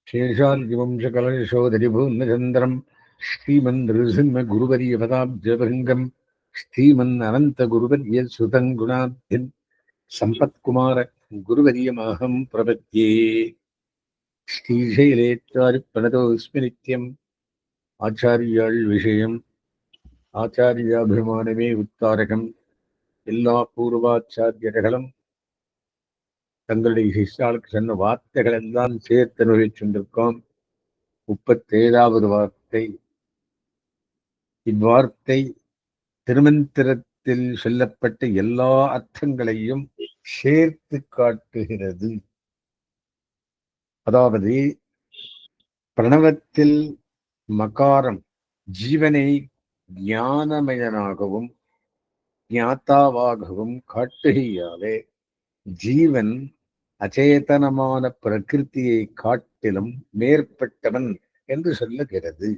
शेषाद्रिवंशकलशोदरिभूर्णचन्द्रम् श्रीमन्नृसिंहगुरुवर्यपदाब्जभृङ्गम् श्रीमन्ननन्तगुरुवर्यसुतम् गुणाब्धिम् सम्पत्कुमार गुरुवर्यमहम् प्रपद्ये। श्रीशैलेत्यादिप्रणतोऽस्मि नित्यम् आचार्याळ் விஷயம் ஆச்சாரியாபிமானமே உத்தாரகம். எல்லா பூர்வாச்சாரியர்களும் தங்களுடைய சிஷ்யாளுக்கு சொன்ன வார்த்தைகள் எல்லாம் சேர்த்து அனுபவிச்சுருக்கோம். 37வது வார்த்தை. இவ்வார்த்தை திருமந்திரத்தில் சொல்லப்பட்ட எல்லா அர்த்தங்களையும் சேர்த்து காட்டுகிறது. அதாவது பிரணவத்தில் மகாரம் ஜீவனை ஞானமயனாகவும் ஞாத்தாவாகவும் காட்டுகையாலே ஜீவன் அச்சேதனமான பிரகிருதியை காட்டிலும் மேற்பட்டவன் என்று சொல்லுகிறது.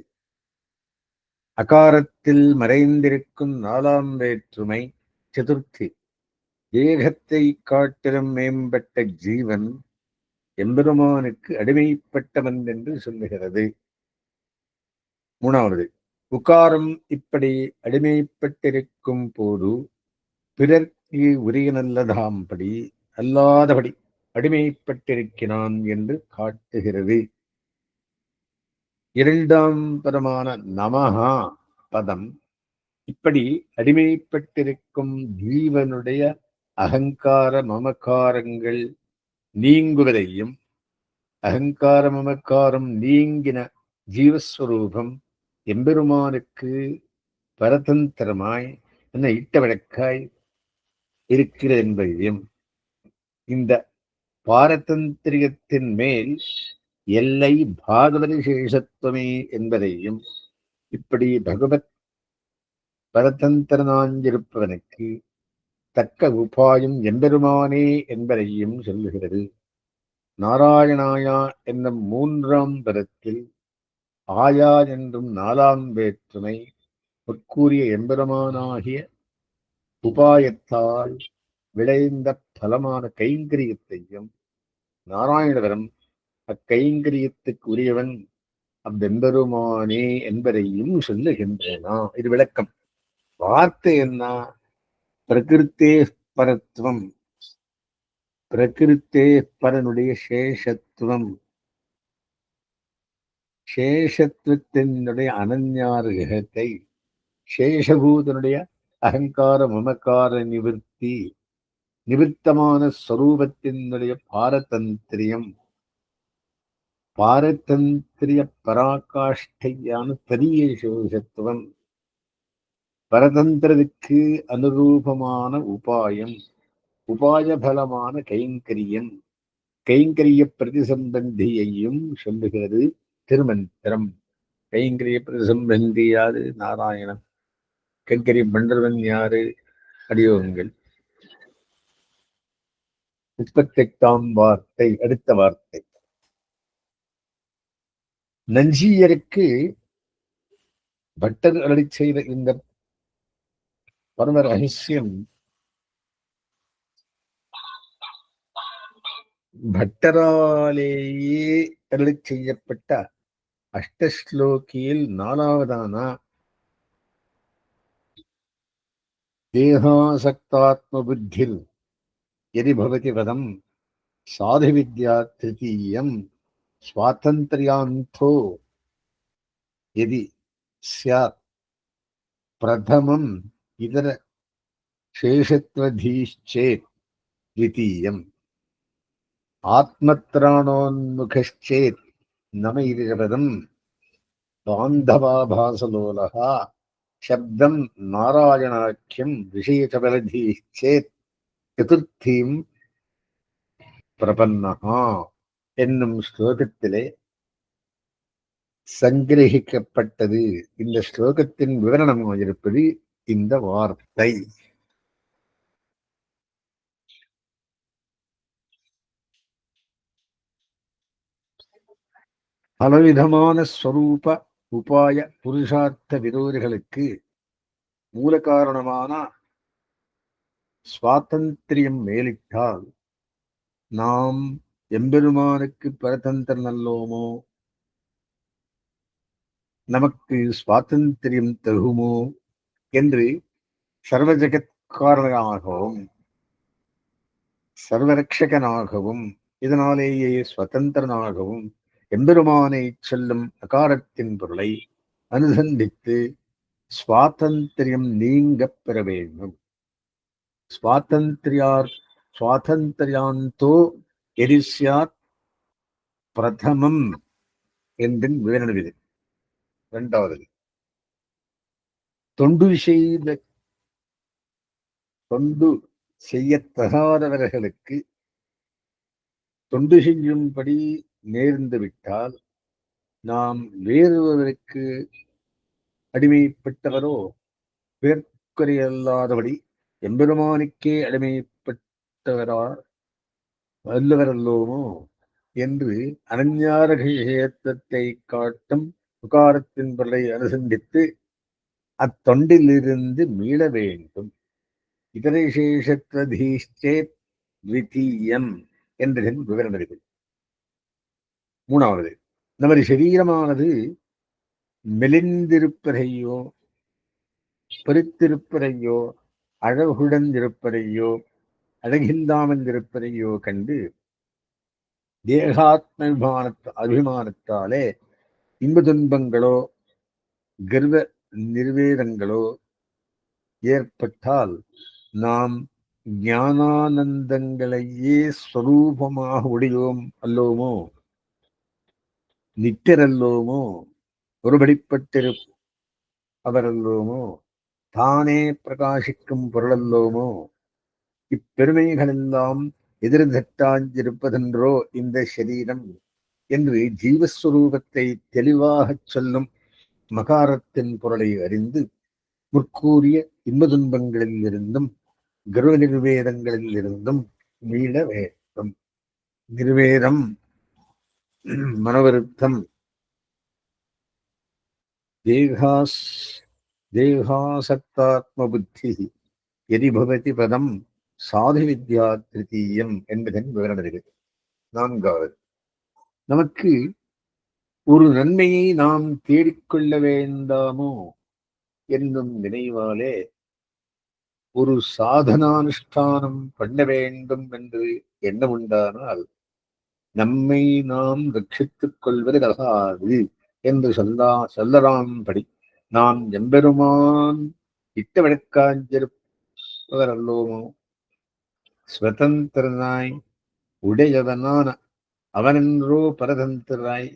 அகாரத்தில் மறைந்திருக்கும் 4ஆம் வேற்றுமை சதுர்த்தி. ஏகத்தை காட்டிலும் மேம்பட்ட ஜீவன் எம்பெருமானுக்கு அடிமைப்பட்டவன் என்று சொல்லுகிறது. 3வது உகாரம் இப்படி அடிமைப்பட்டிருக்கும் போது பிறர்க்கு உரிய நல்லதாம்படி அல்லாதபடி அடிமைப்பட்டிருக்கிறான் என்று காட்டுகிறது. 2ஆம் பதமான நமஹா பதம் இப்படி அடிமைப்பட்டிருக்கும் ஜீவனுடைய அகங்கார மமக்காரங்கள் நீங்குவதையும் அகங்கார மமக்காரம் நீங்கின ஜீவஸ்வரூபம் எம்பெருமானுக்கு பரதந்திரமாய் என்ன இட்ட வழக்காய் இருக்கிறது என்பதையும் இந்த பாரதந்திரியத்தின் மேல் எல்லை பாகவத சேஷத்துவமே என்பதையும் இப்படி பகவத் பரதந்திரனாஞ்சிருப்பவனுக்கு தக்க உபாயம் எம்பெருமானே என்பதையும் சொல்லுகிறது. நாராயணாயா என்னும் 3ஆம் பதத்தில் ஆயா என்றும் 4ஆம் வேற்றுமை உட்கூறிய எம்பெருமானாகிய உபாயத்தால் விளைந்த பலமான கைங்கரியத்தையும் நாராயணவரம் அக்கைங்கரியத்துக்கு உரியவன் அவ்வெம்பெருமானே என்பதையும் சொல்லுகின்றனா. இது விளக்கம். வார்த்தை என்ன? பிரகிருத்தே பரத்துவம், பிரகிருத்தே பரனுடைய சேஷத்துவம், சேஷத்துவத்தினுடைய அனன்யார்கத்தை, சேஷபூதனுடைய அகங்கார மமக்கார நிவர்த்தி, நிவர்த்தமான ஸ்வரூபத்தினுடைய பாரதந்திரியம், பாரதந்திரிய பராகாஷ்டையான பெரிய சேஷத்துவம், பரதந்திரத்துக்கு அனுரூபமான உபாயம், உபாய பலமான கைங்கரியம், கைங்கரிய பிரதிசம்பந்தியையும் சொல்லுகிறது திருமந்திரம். கைங்கரிய பிரதிசம்பந்தி யாரு? நாராயணன். கைங்கரியம் பண்றவன் யாரு? அடியோகங்கள். 38ஆம் வார்த்தை. அடுத்த வார்த்தை. நஞ்சியருக்கு பட்டர் அருளி செய்த இந்த பரம ரகசியம் பட்டராலேயே அருளி செய்யப்பட்ட அஷ்டஸ்லோகியில் 4வதான தேகாசக்தாத்ம புத்திர் யதி பவதி வதம் சாது வித்யா திருத்தீயம் ஸ்வாதந்திரியாந்தோ யதி ஸ்யாத் பிரதமம் இதர சேஷத்வதீச்சேத் த்விதீயம் ஆத்மத்ராணோன்முகச்சேத் நம இதம் பாந்தவாபாசலோலகா சப்தம் நாராயணாக்கியம் விஷயசபலதீச்சேத் சதுர்த்தீம் பிரபன்னஹா என்னும் ஸ்லோகத்திலே சங்கிரகிக்கப்பட்டது. இந்த ஸ்லோகத்தின் விவரணமாக இருப்பது இந்த வார்த்தை. பலவிதமான ஸ்வரூப உபாய புருஷார்த்த விரோதிகளுக்கு மூல காரணமான சுவாதந்திரியம் மேலிட்டால் நாம் எம்பெருமானுக்கு பரதந்திரன் அல்லோமோ, நமக்கு சுவாதந்திரியம் தகுமோ என்று சர்வ ஜெகத்காரனாகவும் சர்வரக்ஷகனாகவும் இதனாலேயே சுதந்திரனாகவும் எம்பெருமானை சொல்லும் அகாரத்தின் பொருளை அனுசந்தித்து சுவாதந்திரியம் நீங்க பெற வேண்டும். சுவாதந்திரியாந்தோ எரிசியாத் பிரதமம் என்றின் விவரணவிது. இரண்டாவது, தொண்டு செய்யத்தகாதவர்களுக்கு தொண்டு செய்யும்படி நேர்ந்து விட்டால் நாம் வேறொருவருக்கு அடிமைப்பட்டவரோ வேற்குறையல்லாதபடி எம்பெருமானுக்கே அடிமைப்பட்டவரா வல்லவரல்லோமோ என்று அனஞ்ஞாரகேயத்தை காட்டும் உகாரத்தின் பொருளை அனுசந்தித்து அத்தொண்டிலிருந்து மீள வேண்டும். இதரசேஷத்வதீஷ்டேத் த்விதீயம் என்றதின் விவரணம். மூணாவது, நமது சரீரமானது மெலிந்திருப்பதையோ பருத்திருப்பதையோ அழகுடன் இருப்பதையோ அழகில்லாமல் இருப்பதையோ கண்டு தேகாத்ம அபிமானத்தாலே இன்ப துன்பங்களோ கர்வ நிர்வேதங்களோ ஏற்பட்டால் நாம் ஞானானந்தங்களையே ஸ்வரூபமாக உடையோம் அல்லோமோ, நித்திரல்லோமோ, ஒருபடிப்பட்டிரு அவரல்லோமோ, தானே பிரகாசிக்கும் பொருளல்லோமோ, இப்பெருமைகளெல்லாம் எதிர்தட்டாஞ்சிருப்பதென்றோ இந்த சரீரம் என்று ஜீவஸ்வரூபத்தை தெளிவாகச் சொல்லும் மகாரத்தின் பொருளை அறிந்து முற்கூறிய இன்ப துன்பங்களில் இருந்தும் கர்வ நிர்வேதங்களில் இருந்தும் மீள வேண்டும். நிர்வேதம் மனவருத்தம், தேகாசக்தாத்ம புத்தி எரிபவதி பதம் சாது வித்யா திருத்தீயம் என்பதன் விவரணம். நான்காவது, நமக்கு ஒரு நன்மையை நாம் தேடிக்கொள்ள வேண்டாமோ என்னும் நினைவாலே ஒரு சாதனானுஷ்டானம் பண்ண வேண்டும் என்று எண்ணம் உண்டானால் நம்மை நாம் ரட்சித்துக் கொள்வது அகாது என்று சொல்லலாம்படி நாம் எம்பெருமான் இட்ட வழக்காஞ்சிருப்பவர் அல்லோமோ, சுதந்திரனாய் உடையவனான அவனென்றோ பரதந்திராய்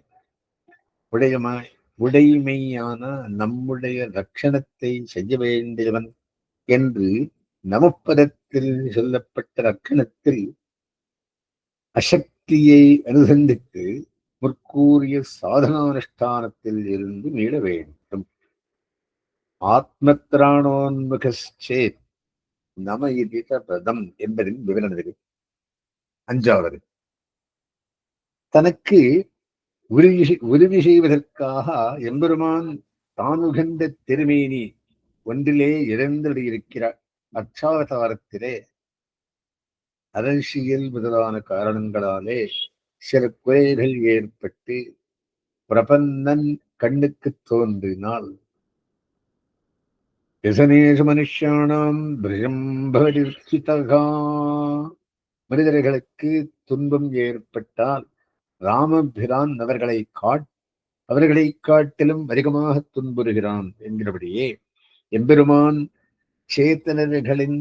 உடைமையான நம்முடைய ரட்சணத்தை செய்ய வேண்டியவன் என்று நமப்பதத்தில் சொல்லப்பட்ட ரட்சணத்தில் அசக்தியை அனுசந்தித்து முற்கூறிய சாதனானுஷ்டானத்தில் இருந்து மீள வேண்டும். ஆத்மத்ராணோன்முகச்சேத் நம இதித பதம் என்பதின் விவரணம். அஞ்சாவது, தனக்கு உதவி செய்வதற்காக எம்பெருமான் தானுகந்த திருமேனி ஒன்றிலே இழந்திருக்கிறார். அச்சாவதாரத்திலே அரசியல் முதலான காரணங்களாலே சில குறைகள் ஏற்பட்டு பிரபன்னன் கண்ணுக்கு தோன்றினால் விசனேஷு மனுஷானாம் மனிதர்களுக்கு துன்பம் ஏற்பட்டால் ராமபிரான் அவர்களை காட்டிலும் அதிகமாக துன்புறுகிறான் என்கிறபடியே எம்பெருமான் சேத்தனர்களின்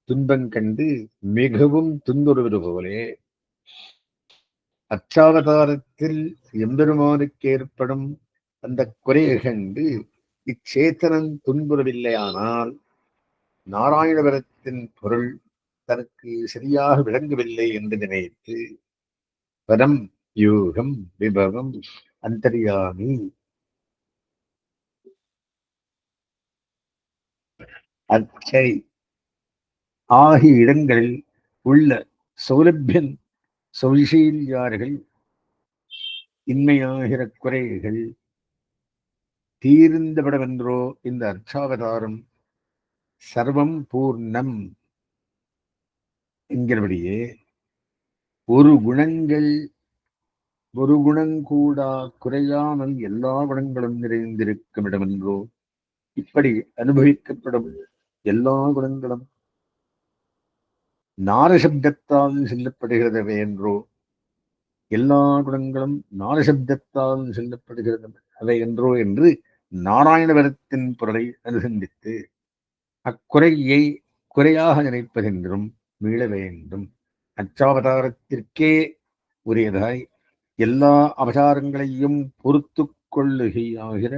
துன்பம் கண்டு மிகவும் துன்புறுவது போலே அச்சாவதாரத்தில் எம்பெருமானுக்கு ஏற்படும் அந்த குறையை கண்டு இச்சேத்தனன் துன்புறவில்லையானால் நாராயணபுரத்தின் பொருள் தனக்கு சரியாக விளங்கவில்லை என்று நினைத்து பரம் யோகம் விபவம் அந்தர்யாமி அச்சை ஆகிய இடங்களில் உள்ள சௌலபியன் சௌசீல்யார்கள் இன்மையாகிற குறைகள் தீர்ந்தவிடவென்றோ இந்த அர்ச்சாவதாரம் சர்வம் பூர்ணம் என்கிறபடியே ஒரு குணங்கூடா குறையாமல் எல்லா குணங்களும் நிறைந்திருக்கும் இடமென்றோ, இப்படி அனுபவிக்கப்படும் எல்லா குணங்களும் நாரசப்தத்தால் செல்லப்படுகிறதவே என்றோ, எல்லா குணங்களும் நாரசப்தத்தால் செல்லப்படுகிறது அவை என்றோ என்று நாராயணவரத்தின் பொருளை அனுசந்தித்து அக்குறையை குறையாக நினைப்பதென்றும் மீள வேண்டும். அச்சாவதாரத்திற்கே உரியதாய் எல்லா அவதாரங்களையும் பொறுத்து கொள்ளுகையாகிற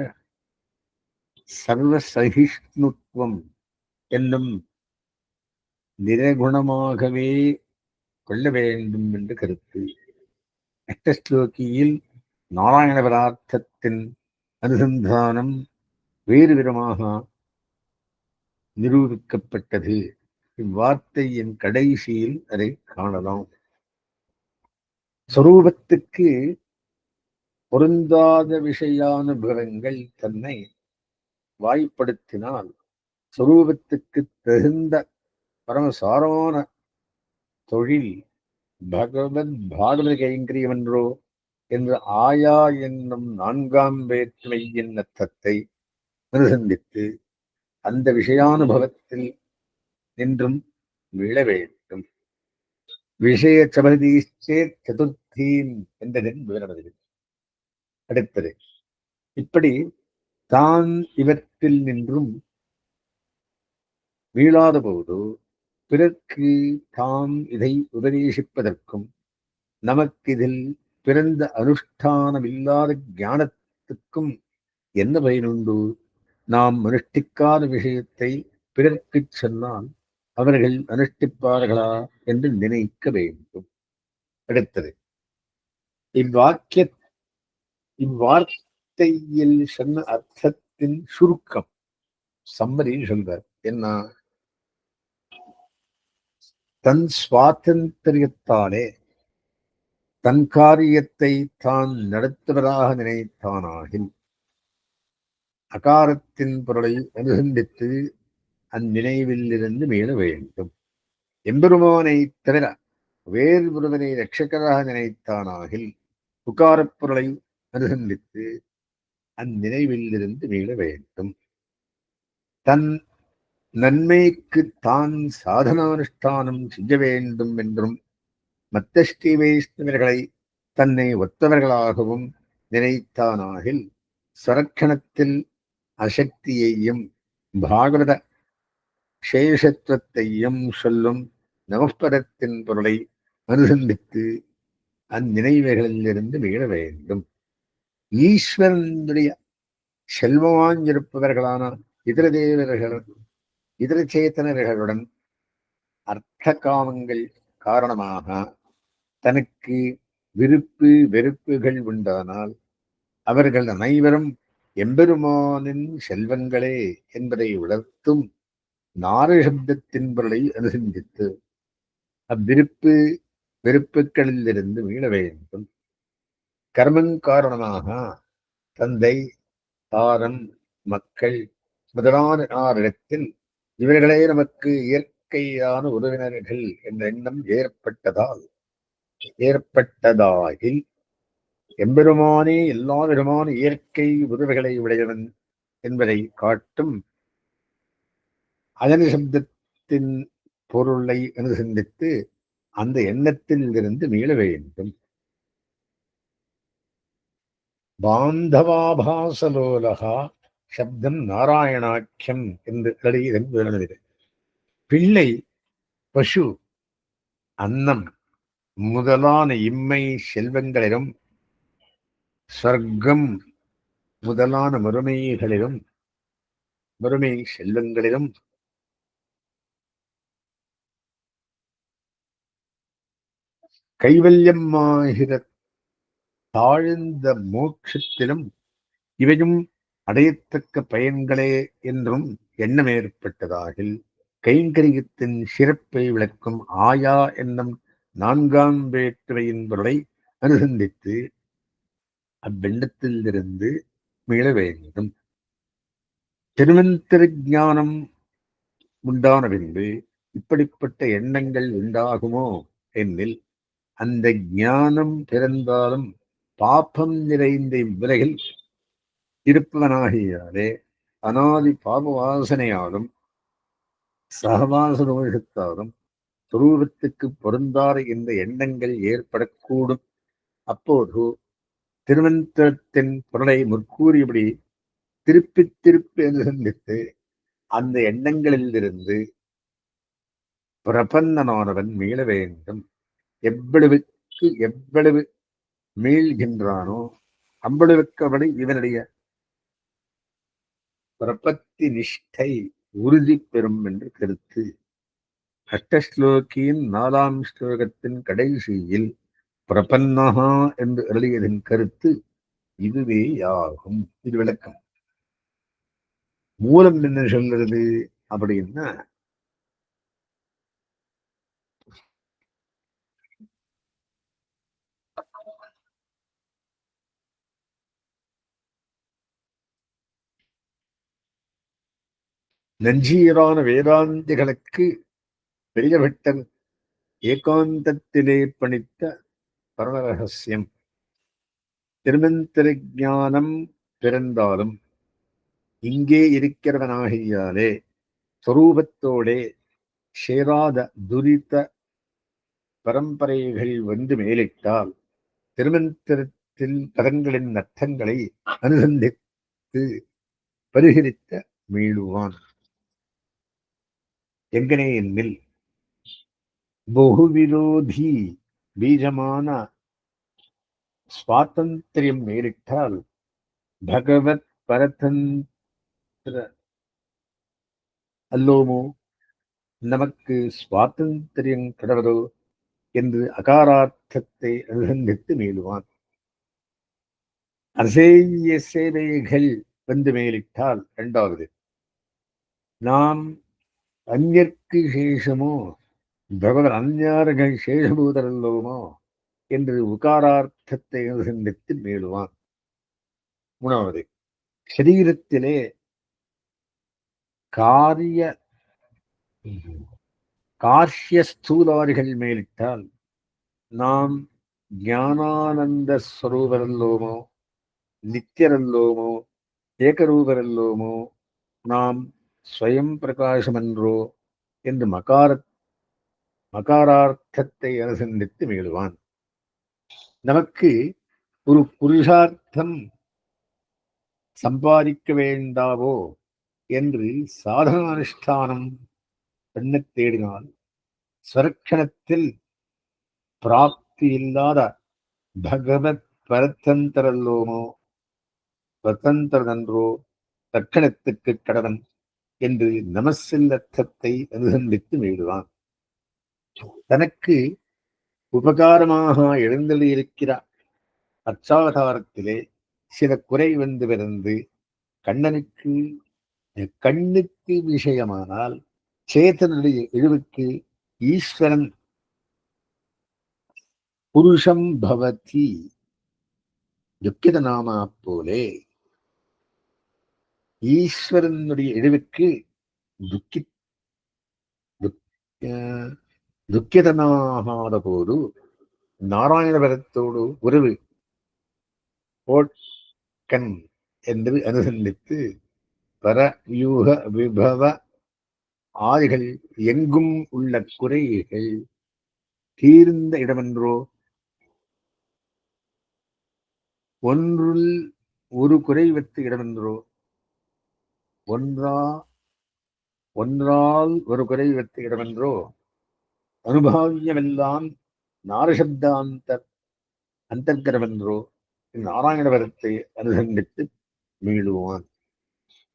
சர்வசகிஷ்ணுத்துவம் என்னும் நிரகுணமாகவே கொள்ள வேண்டும் என்று கருத்து. அஷ்டஸ்லோகியில் நாராயண பதார்த்தத்தின் அனுசந்தானம் வேறு விதமாக நிரூபிக்கப்பட்டது. இவ்வார்த்தையின் கடைசியில் அதை காணலாம். சொரூபத்துக்கு பொருந்தாத விஷயானுபவங்கள் தன்னை வாய்ப்படுத்தினால் சொரூபத்துக்கு தகுந்த பரமசாரமான தொழில் பகவத் பாகவத கைங்கரியமென்றோ என்று ஆயா என்னும் நான்காம் வேற்றுமையின் அர்த்தத்தை அனுசந்தித்து அந்த விஷயானுபவத்தில் நின்றும் விழ வேண்டும். விஷய சபதீச்சே சதுர்த்தீன் என்றதின் விவரணது. அடுத்தது, இப்படி தான் இவற்றில் நின்றும் வீழாத போது பிறர்க்கு தாம் இதை உபதேசிப்பதற்கும் நமக்கிதில் பிறந்த அனுஷ்டானமில்லாத ஞானத்துக்கும் என்ன பயனுண்டு? நாம் அனுஷ்டிக்காத விஷயத்தை பிறர்க்கு சொன்னால் அவர்கள் அனுஷ்டிப்பார்களா என்று நினைக்க வேண்டும். அடுத்தது, இவ்வார்த்தையில் சொன்ன அர்த்தத்தின் சுருக்கம் சம்மதி சொல்றார். என்ன? தன் சுவாதந்திரியத்தாலே தன் காரியத்தை தான் நடத்துவதாக நினைத்தானாகில் அகாரத்தின் பொருளை அனுசந்தித்து அந்நினைவிலிருந்து மீள வேண்டும். எம்பெருமானை தவிர வேறு ஒருவனை ரட்சகராக நினைத்தானாகில் உகாரப் பொருளை அனுசந்தித்து அந்நினைவிலிருந்து மீள வேண்டும். தன் நன்மைக்கு தான் சாதனானுஷ்டானம் செய்ய வேண்டும் என்றும் மத்த ஸ்ரீ வைஷ்ணவர்களை தன்னை ஒத்தவர்களாகவும் நினைத்தானாகில் சரட்சணத்தில் அசக்தியையும் பாகவத சேஷத்துவத்தையும் சொல்லும் நமஸ்பதத்தின் பொருளை அனுசந்தித்து அந்நினைவுகளிலிருந்து மீள வேண்டும். ஈஸ்வரனுடைய செல்வமாஞ்சிருப்பவர்களான இதர தேவர்கள் இதர சேத்தனர்களுடன் அர்த்த காமங்கள் காரணமாக தனக்கு விருப்பு வெறுப்புகள் உண்டானால் அவர்கள் அனைவரும் எம்பெருமானின் செல்வங்களே என்பதை உணர்த்தும் நாரசப்தத்தின் பொருளை அனுசந்தித்து அவ்விருப்பு வெறுப்புகளிலிருந்து மீள வேண்டும். கர்மன் காரணமாக தந்தை, தாரம், மக்கள் முதலானோரிடத்தில் இவர்களே நமக்கு இயற்கையான உறவினர்கள் என்ற எண்ணம் ஏற்பட்டதாகில் எம்பெருமானே எல்லா விதமான இயற்கை உறவுகளை உடையவன் என்பதை காட்டும் அதன சப்தத்தின் பொருளை அனுசந்தித்து அந்த எண்ணத்தில் இருந்து மீள வேண்டும். பாந்தவாபாசலோலகா சப்தம் நாராயணாக்கியம் என்று இதன் விவரணம். பிள்ளை, பசு, அன்னம் முதலான இம்மை செல்வங்களிலும் சொர்க்கம் முதலான மறுமை செல்வங்களிலும் கைவல்யமாகிற தாழ்ந்த மோட்சத்திலும் இவையும் அடையத்தக்க பயன்களே என்றும் எண்ணம் ஏற்பட்டதாகில் கைங்கரியத்தின் சிறப்பை விளக்கும் ஆயா என்னும் நான்காம் வேற்றுமையின் பொருளை அனுசந்தித்து அவ்வெண்ணத்திலிருந்து மீள வேண்டும். திருமந்திர ஞானம் உண்டான பின்பு இப்படிப்பட்ட எண்ணங்கள் உண்டாகுமோ என்னில் அந்த ஞானம் பிறந்தாலும் பாப்பம் நிறைந்த இவ்வுலகில் இருப்பவனாகியாலே அனாதி பாப வாசனையாலும் சகவாச தோஷத்தாலும் துருவத்துக்கு பொருந்தாத இந்த எண்ணங்கள் ஏற்படக்கூடும். அப்போது திருமந்திரத்தின் பொருளை முற்கூறியபடி திருப்பி திருப்பி அனுசந்தித்து அந்த எண்ணங்களிலிருந்து பிரபன்னனானவன் மீள வேண்டும். எவ்வளவுக்கு எவ்வளவு மீள்கின்றானோ அவ்வளவுக்கு இவனுடைய பிரபத்தி நிஷ்டை உறுதி பெறும் என்று கருத்து. அஷ்டஸ்லோகியின் 4ஆம் ஸ்லோகத்தின் கடைசியில் பிரபன்னஹா என்று எழுதியதன் கருத்து இதுவே ஆகும். இது விளக்கம். மூலம் என்ன சொல்றது அப்படின்னா, நஞ்சீரான வேதாந்திகளுக்கு பெரியபட்டர் ஏகாந்தத்திலே பணித்த பரமரகசியம். திருமந்திர ஞானம் பிறந்தாலும் இங்கே இருக்கிறவனாகியாலே சொரூபத்தோடே சேராத துரித பரம்பரைகள் வந்து மேலிட்டால் திருமந்திரத்தில் பதங்களின் அர்த்தங்களை அனுசந்தித்து பரிகரித்த மீளுவான். எங்கனே என்னில் பகுவிரோதி பீஜமான சுவாதந்திரியம் நேரிட்டால் பகவத் பரதந்திர அல்லோமோ, நமக்கு சுவாதந்திரியம் கிடவதோ என்று அகாரார்த்தத்தை அனுசந்தித்து மீளுவான். அசேய சேவைகள் வந்து மேலிட்டால் இரண்டாவது, நாம் அந்நியர்க்கு சேஷமோ பகவத் அந்நியார்கள் சேஷபூதரல்லோமோ என்று உகாரார்த்தத்தை அனுசந்தித்து மேலுவான். மூணாவது, சரீரத்திலே கார்ய ஸ்தூலாரிகள் மேலிட்டால் நாம் ஞானானந்த ஸ்வரூபரல்லோமோ நித்தியரல்லோமோ ஏகரூபரல்லோமோ நாம் ஸ்வயம் பிரகாசமன்றோ என்று மகாரார்த்தத்தை அனுசந்தித்து மேலுவான். நமக்கு ஒரு புருஷார்த்தம் சம்பாதிக்க வேண்டாவோ என்று சாதனானுஷ்டானம் பண்ண தேடினால் ஸ்வரக்ஷணத்தில் பிராப்தி இல்லாத பகவத் பரதந்திரல்லோமோ பரதந்திரனன்றோ தக்கணத்துக்கு கடவன் என்று நமசில்லர்த்தத்தை அனுசந்தித்து மீடுவான். தனக்கு உபகாரமாக எழுந்தளியிருக்கிற அச்சாவதாரத்திலே சில குறை வந்து பிறந்து கண்ணுக்கு விஷயமானால் சேத்தனுடைய இழிவுக்கு ஈஸ்வரன் புருஷம் பவதி துக்கித நாமா போலே ஈஸ்வரனுடைய இழிவுக்கு துக்கிதனாகாத போது நாராயணபரத்தோடு உறவு போட்கண் என்று அனுசந்தித்து பரவியூக விபவ ஆதிகள் எங்கும் உள்ள குறைகள் தீர்ந்த இடமென்றோ, ஒன்றுள் ஒரு குறை வைத்த இடமென்றோ, ஒன்றால் ஒரு குறை வைத்த இடமென்றோ அனுபாவியமெல்லாம் நாரசப்தாந்த அந்தர்கரமென்றோ நாராயணபரத்தை அனுசந்தித்து மீளுவான்.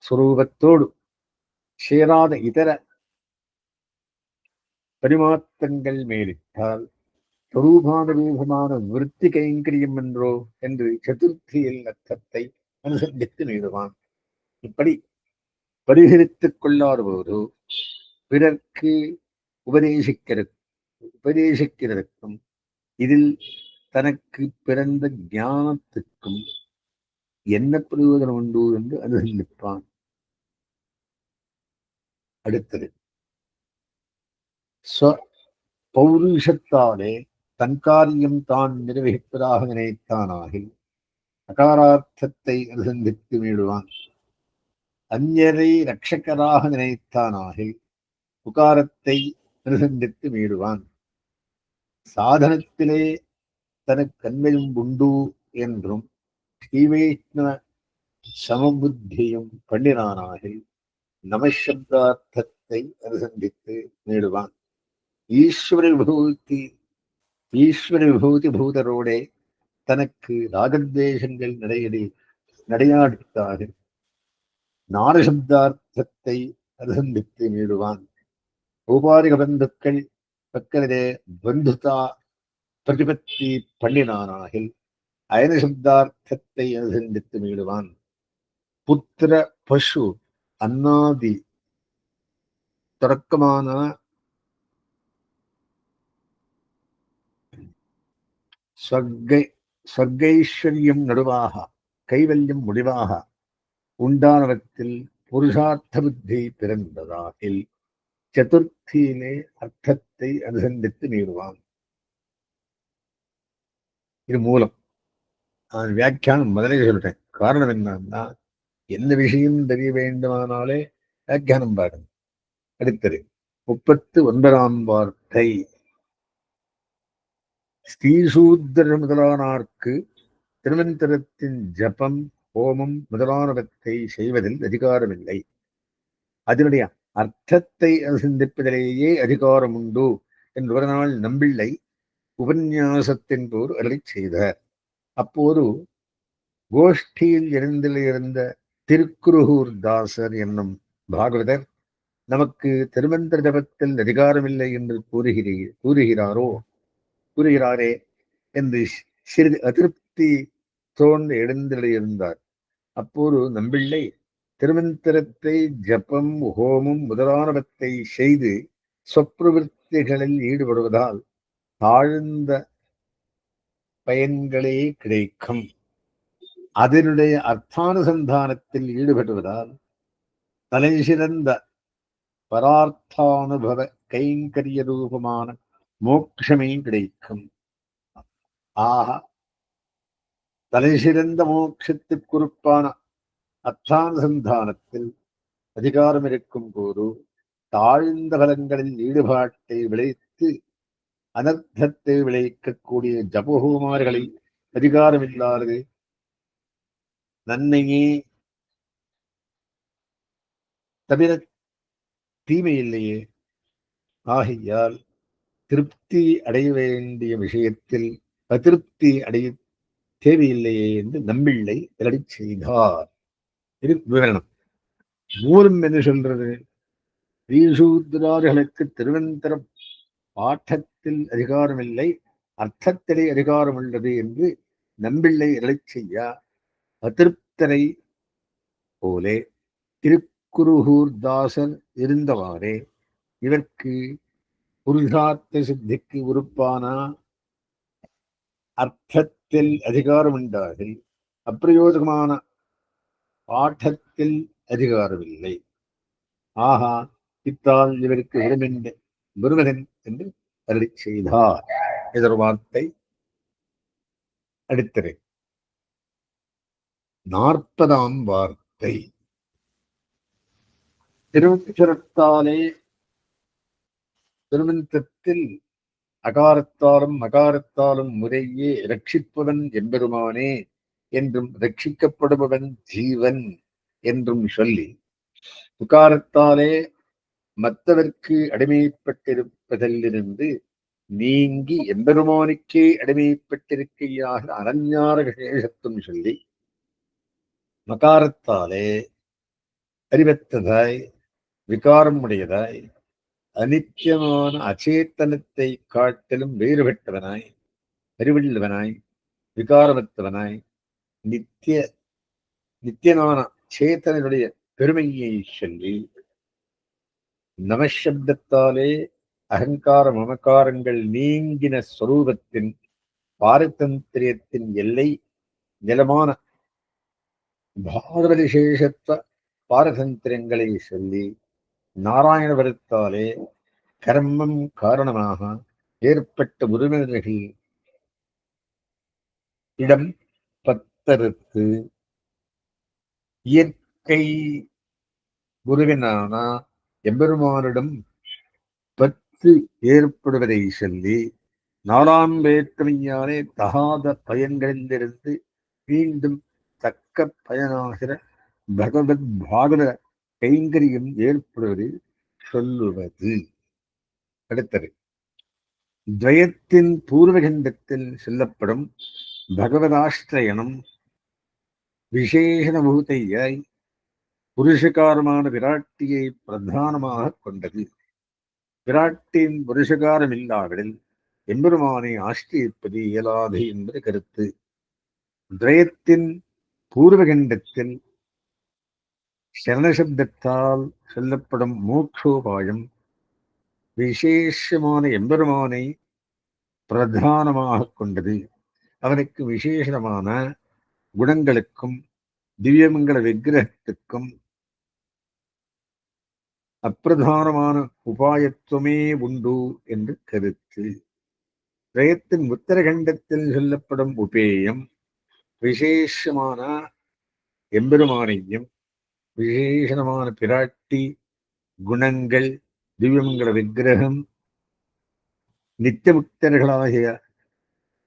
சுரூபத்தோடு சேராத இதர பரிமாற்றங்கள் மேலிட்டால் சொரூபானுரூபமான விருத்தி கைங்கரியம் என்றோ என்று சதுர்த்தியில் அர்த்தத்தை அனுசந்தித்து மீளுவான். இப்படி பரிகரித்துக் கொள்ளாத போது பிறர்க்கு உபதேசிக்கிறதுக்கும் இதில் தனக்கு பிறந்த ஞானத்துக்கும் என்ன பிரயோஜனம் உண்டு என்று அனுசந்திப்பான். அடுத்தது, பௌருஷத்தாலே தன் காரியம் தான் நிர்வகிப்பதாக நினைத்தானாகில் அகாரார்த்தத்தை அனுசந்தித்து மீடுவான். அந்நியரை ரட்சகராக நினைத்தானாகில் உகாரத்தை அனுசந்தித்து மீடுவான். சாதனத்திலே தனக்கு அன்மையும் உண்டு என்றும் ஸ்ரீவைஷ்ணவ சமபுத்தியும் பண்ணினானாகில் நமசப்தார்த்தத்தை அனுசந்தித்து மீடுவான். ஈஸ்வர விபூதி பூதரோடே தனக்கு ராகத்வேஷங்கள் நடையாடுத்தாக நாரசப்தார்த்தத்தை அனுசந்தித்து மீடுவான். ஔபாரிக பந்துக்கள் பக்கத்திலே பந்துதா பிரதிபத்தி பண்ணினானாகில் அயனசப்தார்த்தத்தை அனுசந்தித்து மீடுவான். புத்திர பசு அன்னாதி தொடக்கமான ஸ்வர்கைஸ்வர்யம் நடுவாக கைவல்யம் முடிவாக உண்டானவத்தில் புருஷார்த்த புத்தி பிறந்ததாகில் சதுர்த்தியிலே அர்த்தத்தை அனுசந்தித்து மீறுவான். இது மூலம். நான் வியாக்கியானம் முதலே சொல்றேன். காரணம் என்னன்னா, எந்த விஷயம் தெரிய வேண்டுமானாலே வியாக்கியானம் பாருங்க. அடுத்தது 39ஆம் வார்த்தை. ஸ்ரீசூத்திர முதலானார்க்கு திருமந்திரத்தின் ஜபம் ஹோமம் முதலானவற்றை செய்வதில் அதிகாரமில்லை. அதனுடைய அர்த்தத்தை அனுசந்திப்பதிலேயே அதிகாரம் உண்டு என்று ஒரு நாள் நம்பிள்ளை உபன்யாசத்தின் போது அருளிச் செய்தார். அப்போது கோஷ்டியில் இருந்த திருக்குருகூர் தாசர் என்னும் பாகவதர் நமக்கு திருமந்திர ஜபத்தில் அதிகாரமில்லை என்று கூறுகிறாரே என்று சிறிது அதிருப்தி தோன்று எழுந்தெழுந்தார். அப்போது நம்பிள்ளை திருமந்திரத்தை ஜபம் ஹோமம் முதலானவற்றை செய்து சொப்பிரவൃத்திகளில் ஈடுபடுவதால் தாழ்ந்த பயன்களே கிடைக்கும். அதனுடைய அர்த்தானுசந்தானத்தில் ஈடுபடுவதால் தலை சிறந்த பரார்த்தானுபவ கைங்கரிய ரூபமான மோட்சமே கிடைக்கும். ஆக தலை சிறந்த மோட்சத்துக்குறுப்பான அர்த்தானுசந்தானத்தில் அதிகாரம் இருக்கும் போது தாழ்ந்த பலங்களில் ஈடுபாட்டை விளைத்து அனர்த்தத்தை விளைவிக்கக்கூடிய ஜபஹோமார்களை அதிகாரமில்லாதது நன்மையே தவிர தீமை இல்லையே. ஆகையால் திருப்தி அடைய வேண்டிய விஷயத்தில் அதிருப்தி அடைய தேவையில்லையே என்று நம்பிள்ளை விரடி செய்தார். இது விவரணம். மூலம் என்ன சொல்றது? ஸ்ரீசூத்ரார்களுக்கு திருவந்தரம் பாட்டத்தில் அதிகாரமில்லை, அர்த்தத்திலே அதிகாரம் உள்ளது என்று நம்பிள்ளை விரடி செய்ய அதிருப்தரை போலே திருக்குருகூர் தாசர் இருந்தவாறே இவர்க்கு புருஷார்த்த சித்திக்கு உறுப்பான அர்த்தத்தில் அதிகாரம் உண்டாகில் அப்பிரயோஜகமான பாட்டத்தில் அதிகாரமில்லை. ஆகா இத்தால் இவருக்கு விருமகன் என்று அருளி செய்தார். இதொரு வார்த்தை. அடுத்தது 40ஆம் வார்த்தை. திருமந்திரத்தாலே திருமந்திரத்தில் அகாரத்தாலும் மகாரத்தாலும் முறையே ரட்சிப்பவன் எம்பெருமானே என்றும் ரட்சிக்கப்படுபவன் ஜீவன் என்றும் சொல்லி உகாரத்தாலே மற்றவர்க்கு அடிமைப்பட்டிருப்பதிலிருந்து நீங்கி எம்பெருமானுக்கே அடிமைப்பட்டிருக்கையாக அனஞ்ஞார விசேஷத்தும் சொல்லி மகாரத்தாலே அறிவற்றதாய் விகாரம் உடையதாய் அனித்தியமான அச்சேத்தனத்தை காட்டிலும் வேறுபட்டவனாய் அறிவுள்ளவனாய் விகாரமற்றவனாய் நித்தியமான சேத்தனுடைய பெருமையை சொல்லி நமசப்தத்தாலே அகங்கார மமக்காரங்கள் நீங்கின ஸ்வரூபத்தின் பாரதந்திரியத்தின் எல்லை நிலமான பாரத விசேஷத்துவ பாரதந்திரங்களை சொல்லி நாராயணபுரத்தாலே கர்மம் காரணமாக ஏற்பட்ட உறவினர்கள் இடம் பத்தறுத்து இயற்கை உறவினான எம்பெருமானிடம் பற்று ஏற்படுவதை சொல்லி நாலாம் வேற்றுமையானே தகாத பயன்களிலிருந்து மீண்டும் தக்க பயனாகிற பகவத் பாகவத கைங்கரியம் ஏற்படுவது சொல்லுவது. அடுத்தது துவயத்தின் பூர்வகண்டத்தில் சொல்லப்படும் பகவதாஷ்டயனம் விசேஷணபூதையாய் புருஷகாரமான விராட்டியை பிரதானமாக கொண்டது. விராட்டின் புருஷகாரம் இல்லாவிடில் எம்பெருமானை ஆஷ்டிப்பது இயலாது என்பது கருத்து. துவயத்தின் பூர்வகண்டத்தில் சரணசப்தத்தால் சொல்லப்படும் மோக்ஷோபாயம் விசேஷமான எம்பெருமானை பிரதானமாக கொண்டது. அவனுக்கு விசேஷமான குணங்களுக்கும் திவ்யமங்கள விக்கிரகத்துக்கும் அப்பிரதானமான உபாயத்துவமே உண்டு என்று கருத்து. திரயத்தின் உத்தரகண்டத்தில் சொல்லப்படும் உபேயம் விசேஷமான எம்பெருமானையும் விசேஷமான பிராட்டி குணங்கள் திவ்யமங்கள விக்கிரகம் நித்தியமுக்தர்களாகிய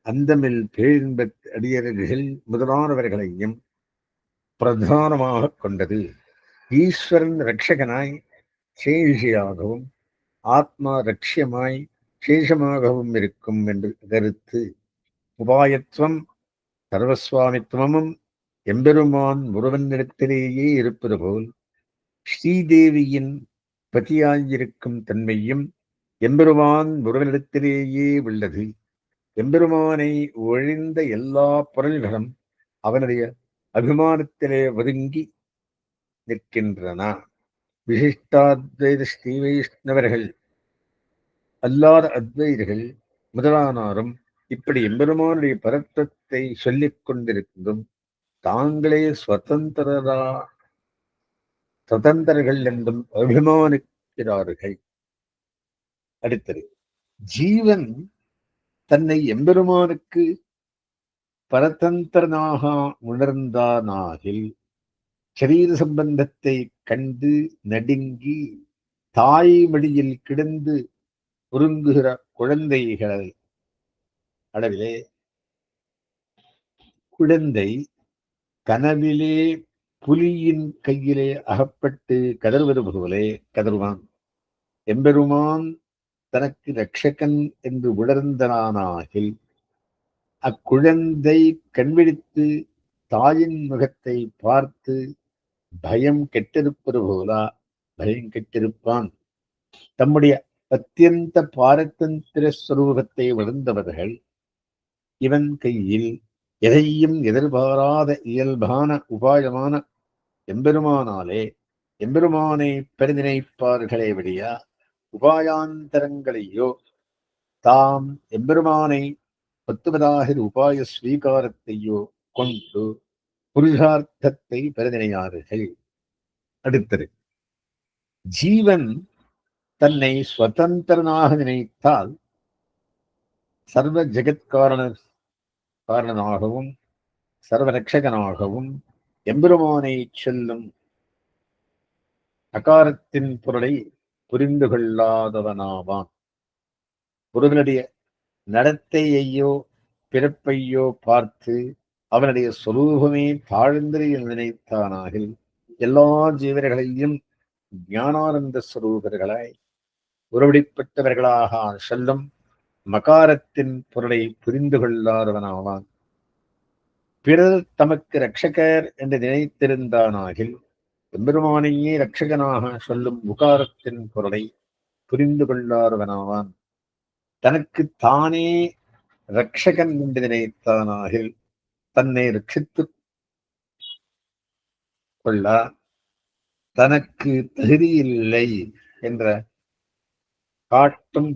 அந்தமில் பேரின்ப அடியர்கள் முதலானவர்களையும் பிரதானமாக கொண்டது. ஈஸ்வரன் ரட்சகனாய் சேஷியாகவும் ஆத்மா ரட்சியமாய் சேஷமாகவும் இருக்கும் என்று கருத்து. உபாயத்துவம் சர்வஸ்வாமித்துவமும் எம்பெருமான் ஒருவனிடத்திலேயே இருப்பது போல் ஸ்ரீதேவியின் பதியாயிருக்கும் தன்மையும் எம்பெருமான் ஒருவனிடத்திலேயே உள்ளது. எம்பெருமானை ஒழிந்த எல்லா பொருள்களும் அவனுடைய அபிமானத்திலே ஒதுங்கி நிற்கின்றன. விசிஷ்டாத்வைத ஸ்ரீ வைஷ்ணவர்கள் அல்லாத அத்வைதர்கள் முதலானாரும் இப்படி எம்பெருமானுடைய பரத்வத்தை சொல்லிக் கொண்டிருந்தும் தாங்களே சுதந்திரர்கள் என்றும் அபிமானிக்கிறார்கள். அடுத்தது ஜீவன் தன்னை எம்பெருமானுக்கு பரதந்திரனாக உணர்ந்தானாகில் சரீர சம்பந்தத்தை கண்டு நடுங்கி தாய் மடியில் கிடந்து உருங்குகிற குழந்தைகளை அளவிலே குழந்தை கனவிலே புலியின் கையிலே அகப்பட்டு கதறுவது போலே கதறுவான். எம்பெருமான் தனக்கு ரட்சகன் என்று உணர்ந்தனானாகில் அக்குழந்தை கண்விழித்து தாயின் முகத்தை பார்த்து பயம் கெட்டிருப்பது போல பயம் கெட்டிருப்பான். தம்முடைய அத்தியந்த பாரதந்திர ஸ்வரூபத்தை உணர்ந்தவர்கள் இவன் கையில் எதையும் எதிர்பாராத இயல்பான உபாயமான எம்பெருமானாலே எம்பெருமானை பெருநினைப்பார்களே விடியா உபாயாந்தரங்களையோ தாம் எம்பெருமானை பத்துவதாக உபாய ஸ்வீகாரத்தையோ கொண்டு புருஷார்த்தத்தை பெருநினையார்கள். அடுத்தது ஜீவன் தன்னை சுதந்திரனாக நினைத்தால் சர்வ ஜெகத்காரணனாகவும் சர்வரட்சகனாகவும் எம்பெருமானை சொல்லும் அகாரத்தின் பொருளை புரிந்து கொள்ளாதவனாவான். ஒருவனுடைய நடத்தையையோ பிறப்பையோ பார்த்து அவனுடைய சொரூபமே தாழ்ந்து நினைத்தானாகில் எல்லா ஜீவர்களையும் ஞானானந்த ஸ்வரூபர்களாய் உறவடிப்பட்டவர்களாக சொல்லும் மகாரத்தின் பொருளை புரிந்து கொள்ளாதவனாவான். பிறர் தமக்கு ரட்சகர் என்று நினைத்திருந்தானாகில் எம்பெருமானையே ரட்சகனாக சொல்லும் உகாரத்தின் பொருளை புரிந்து கொள்ளாதவனாவான். தனக்கு தானே ரட்சகன் என்று நினைத்தானாகில் தன்னை ரட்சித்துக் கொள்ள தனக்கு தகுதியில்லை என்ற காட்டும்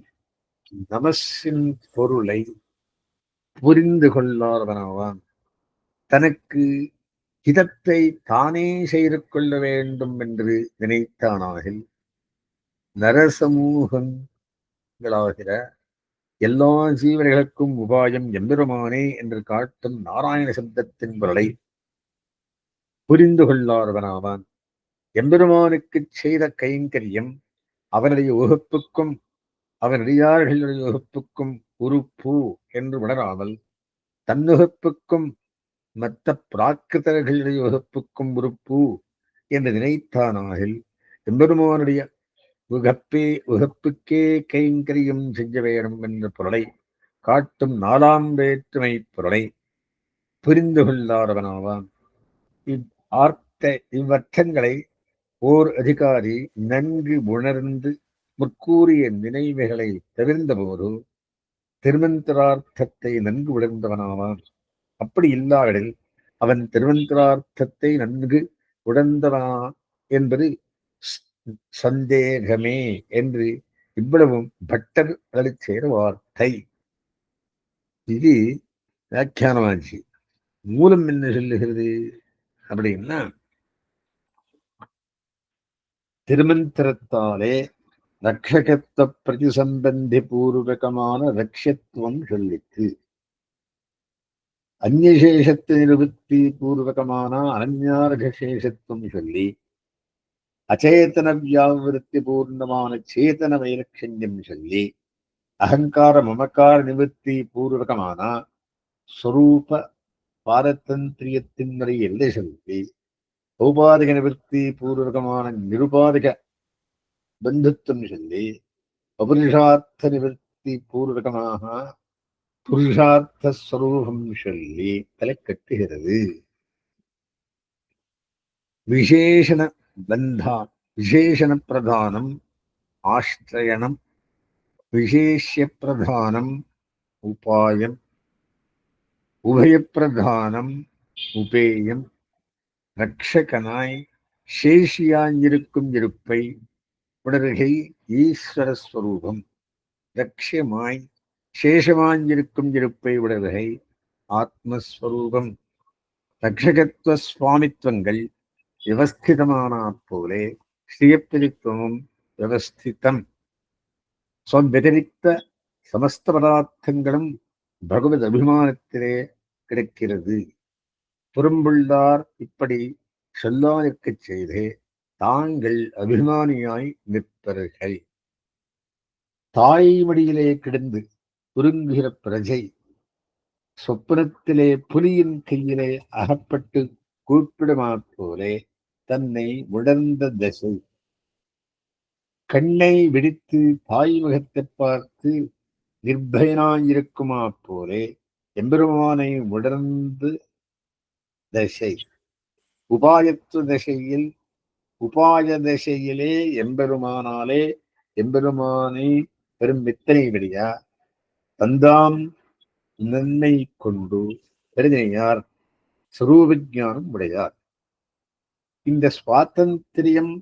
நமசின் பொருளை புரிந்து கொள்ளாதவனாவான். தனக்கு ஹிதத்தை தானே செய்து கொள்ள வேண்டும் என்று நினைத்தானாகில் நரசமூகங்களாகிற எல்லா ஜீவர்களுக்கும் உபாயம் எம்பெருமானே என்று காட்டும் நாராயண சப்தத்தின் பொருளை புரிந்து கொள்ளாதவனாவான். எம்பெருமானுக்குச் செய்த கைங்கரியம் அவனுடைய உகப்புக்கும் அவனடியார்களுடைய உகப்புக்கும் உறுப்பு என்று உணராமல் தன்னுகப்புக்கும் மற்ற பிராக்கிருதர்களுடைய உகப்புக்கும் உறுப்பு என்று நினைத்தானாகில் எம்பெருமானுடைய உகப்புக்கே கைங்கரியம் செய்ய வேண்டும் என்ற பொருளை காட்டும் நாலாம் வேற்றுமை பொருளை புரிந்து கொள்ளாதவனாவான். இவ்வர்த்தங்களை ஓர் அதிகாரி நன்கு உணர்ந்து முற்கூறிய நினைவுகளை தவிர்ந்தபோது திருமந்திரார்த்தத்தை நன்கு உணர்ந்தவனாவான். அப்படி இல்லாவிடில் அவன் திருமந்திரார்த்தத்தை நன்கு உணர்ந்தவனா என்பது சந்தேகமே என்று இவ்வளவும் பட்டர் அளிச்சேர வார்த்தை. இது வியாக்கியானமாச்சு. மூலம் என்ன சொல்லுகிறது அப்படின்னா, திருமந்திரத்தாலே ரக்ஷகத்துவ பிரதிசம்பந்தி பூர்வகமான ரக்ஷத்துவம் சொல்லித்து, அந்நியசேஷத்து நிருபத்தி பூர்வகமான அனன்யாரகசேஷத்துவம் சொல்லி, அச்சேதன வியாவிருத்தி பூர்ணமான சேதன வைலட்சண்யம் சொல்லி, அகங்கார மமக்கார நிவர்த்தி பூர்வகமான ஸ்வரூப பாரதந்திரியத்தின் முறை எல்லை சொல்லி, ஔபாதிக நிவர்த்தி பூர்வகமான நிருபாதிக பந்துத்துவம் சொல்லி, அபுருஷார்த்த நிவர்த்தி பூர்வகமாக புருஷார்த்த ஸ்வரூபம் சொல்லி தலை கட்டுகிறது. விசேஷண பந்தா விசேஷண பிரதானம் ஆஷ்டயனம், விசேஷ்ய பிரதானம் உபாயம், உபயப்பிரதானம் உபேயம், ரக்ஷகனாய் சேஷியாயிருக்கும் இருப்பை உணர்கை ஈஸ்வரஸ்வரூபம், ரக்ஷமாய் சேஷமாயிருக்கும் இருப்பை உணர்கை ஆத்மஸ்வரூபம். ரக்ஷகத்துவ சுவாமித்வங்கள் விவஸ்திதமான போலே ஸ்ரீயப்பிரித்துவமும் விவஸ்திதம். ஸ்வவதிரிக்த சமஸ்த பதார்த்தங்களும் பகவத் அபிமானத்திலே கிடைக்கிறது. புறம்புள்ளார் இப்படி சொல்லாதிருக்கச் செய்தே தாங்கள் அபிமானியாய் நிற்பர்கள். தாய்மடியிலே கிடந்து உருங்குகிற பிரஜை சொப்பனத்திலே புலியின் கையிலே அகப்பட்டு கூப்பிடுமா போலே தன்னை உணர்ந்த தசை கண்ணை விடித்து தாய் முகத்தை பார்த்து நிர்பயனாயிருக்குமா போலே எம்பெருமானை உணர்ந்து தசை. உபாயத்துவ தசையில் உபாய தசையிலே எம்பெருமானாலே எம்பெருமானை பெரும் வித்தனை விடியா தந்தாம் நன்மை கொண்டு பெருதினையார் சுரூபஜானம் உடையார். இந்த சுவாதந்திரியம்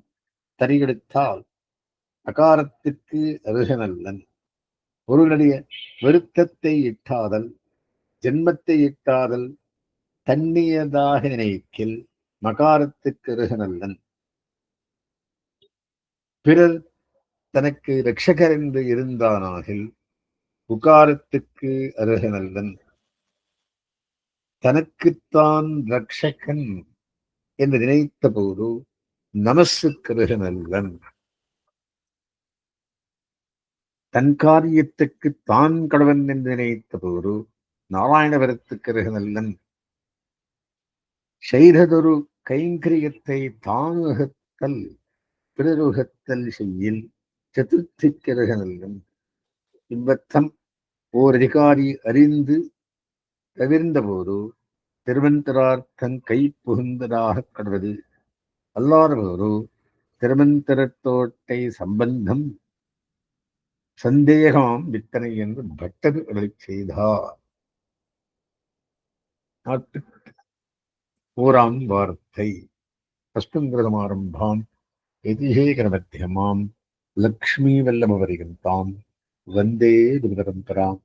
தரிகெடுத்தால் அகாரத்திற்கு அருகநல்லன். பொருளுடைய வருத்தத்தை இட்டாதல் ஜென்மத்தை இட்டாதல் தன்னியதாக நினைக்கில் மகாரத்துக்கு அருகநல்லன். பிறர் தனக்கு இரட்சகர் என்று இருந்தானாகில் உகாரத்துக்கு அருகநல்லன். தனக்குத்தான் ரக்ஷகன் என்று நினைத்த போது நமசுக்கு அருகநல்லன். தன் காரியத்துக்கு தான் கடவன் என்று நினைத்த போது நாராயணவரத்துக்கு அருகநல்லன். செய்ததொரு கைங்கரியத்தை தானுகத்தல் பிறருகத்தல் செய்யில் சதுர்த்திக்கு அருகநல்லன். இவ்வத்தம் ஓர் அதிகாரி அறிந்து தவிர்ந்த போது திருமந்திரார்த்தம் கை புகுந்ததாக கடுவது. அல்லாதபோது திருமந்திரத்தோட்டை சம்பந்தம் சந்தேகம் வித்தனை என்று பட்டது அருளி செய்தார். ஓராம் வார்த்தை. அஸ்மத்கிருதமாரம்பாம் யதிஹேகரமத்தியமாம் லக்ஷ்மீவல்லபபரியந்தாம் வந்தே குருபரம்பராம்.